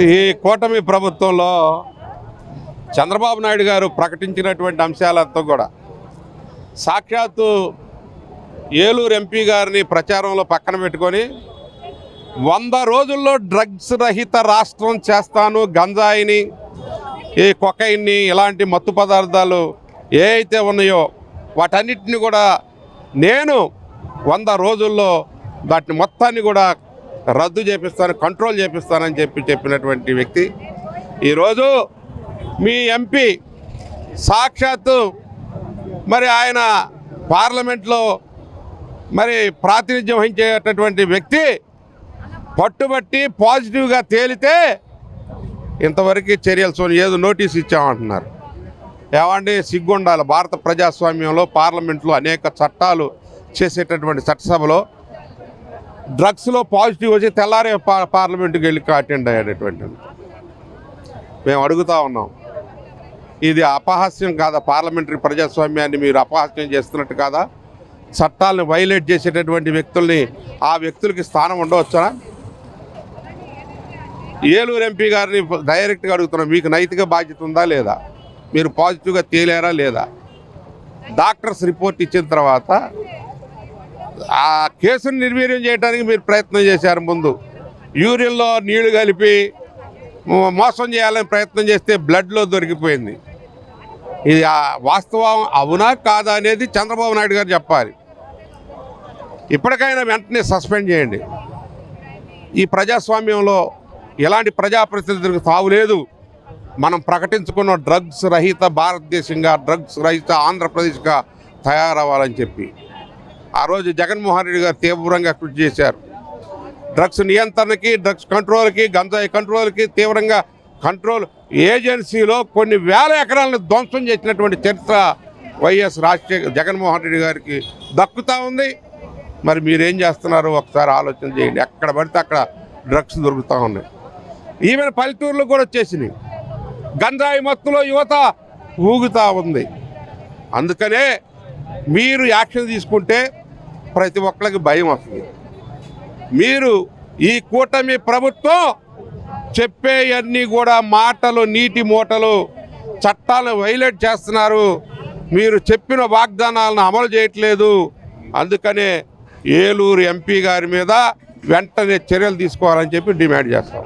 ఈ కూటమి ప్రభుత్వంలో చంద్రబాబు నాయుడు గారు ప్రకటించినటువంటి అంశాలతో కూడా సాక్షాత్తు ఏలూరు ఎంపీ గారిని ప్రచారంలో పక్కన పెట్టుకొని 100 రోజుల్లో డ్రగ్స్ రహిత రాష్ట్రం చేస్తాను, గంజాయిని, ఈ కొకైన్ని, ఇలాంటి మత్తు పదార్థాలు ఏ అయితే ఉన్నాయో వాటన్నిటిని కూడా నేను 100 రోజుల్లో వాటిని మొత్తాన్ని కూడా రద్దు చేపిస్తాను, కంట్రోల్ చేపిస్తానని చెప్పినటువంటి వ్యక్తి ఈరోజు మీ ఎంపీ సాక్షాత్తు మరి ఆయన పార్లమెంట్లో మరి ప్రాతినిధ్యం వహించేటటువంటి వ్యక్తి పట్టుబట్టి పాజిటివ్గా తేలితే ఇంతవరకు చర్యలు ఏదో నోటీస్ ఇచ్చామంటున్నారు. ఏమండి, సిగ్గుండాలి. భారత ప్రజాస్వామ్యంలో పార్లమెంట్లో అనేక చట్టాలు చేసేటటువంటి చట్టసభలో డ్రగ్స్లో పాజిటివ్ వచ్చి తెల్లారే పార్లమెంటుకి వెళ్ళి అటెండ్ అయ్యేటటువంటి మేము అడుగుతూ ఉన్నాం. ఇది అపహాస్యం కాదా? పార్లమెంటరీ ప్రజాస్వామ్యాన్ని మీరు అపహాస్యం చేస్తున్నట్టు కాదా? చట్టాలను వైలేట్ చేసేటటువంటి వ్యక్తుల్ని, ఆ వ్యక్తులకి స్థానం ఉండవచ్చా? ఏలూరు ఎంపీ గారిని డైరెక్ట్గా అడుగుతున్నాం, మీకు నైతిక బాధ్యత ఉందా లేదా? మీరు పాజిటివ్గా తేలారా లేదా? డాక్టర్స్ రిపోర్ట్ ఇచ్చిన తర్వాత ఆ కేసును నిర్వీర్యం చేయడానికి మీరు ప్రయత్నం చేశారు. ముందు యూరిన్లో నీళ్లు కలిపి మోసం చేయాలని ప్రయత్నం చేస్తే బ్లడ్లో దొరికిపోయింది. ఇది వాస్తవం అవునా కాదా అనేది చంద్రబాబు నాయుడు గారు చెప్పాలి. ఇప్పటికైనా వెంటనే సస్పెండ్ చేయండి. ఈ ప్రజాస్వామ్యంలో ఎలాంటి ప్రజాప్రతినిధులకు తావులేదు. మనం ప్రకటించుకున్న డ్రగ్స్ రహిత భారతదేశంగా, డ్రగ్స్ రహిత ఆంధ్రప్రదేశ్గా తయారవ్వాలని చెప్పి ఆ రోజు జగన్మోహన్ రెడ్డి గారు తీవ్రంగా కృషి చేశారు. డ్రగ్స్ నియంత్రణకి, డ్రగ్స్ కంట్రోల్కి, గంజాయి కంట్రోల్కి తీవ్రంగా కంట్రోల్ ఏజెన్సీలో కొన్ని వేల ఎకరాలను ధ్వంసం చేసినటువంటి చరిత్ర వైఎస్ జగన్మోహన్ రెడ్డి గారికి దక్కుతూ ఉంది. మరి మీరేం చేస్తున్నారో ఒకసారి ఆలోచన చేయండి. ఎక్కడ పడితే అక్కడ డ్రగ్స్ దొరుకుతూ ఉన్నాయి. ఈవెన్ పల్లెటూరులో కూడా వచ్చేసినాయి. గంజాయి మత్తులో యువత ఊగుతూ ఉంది. అందుకనే మీరు యాక్షన్ తీసుకుంటే ప్రతి ఒక్కరికి భయం వస్తుంది. మీరు ఈ కూటమి ప్రభుత్వం చెప్పేవన్నీ కూడా మాటలు, నీటి మూటలు, చట్టాలను వైలేట్ చేస్తున్నారు. మీరు చెప్పిన వాగ్దానాలను అమలు చేయట్లేదు. అందుకనే ఏలూరు ఎంపీ గారి మీద వెంటనే చర్యలు తీసుకోవాలని చెప్పి డిమాండ్ చేస్తాం.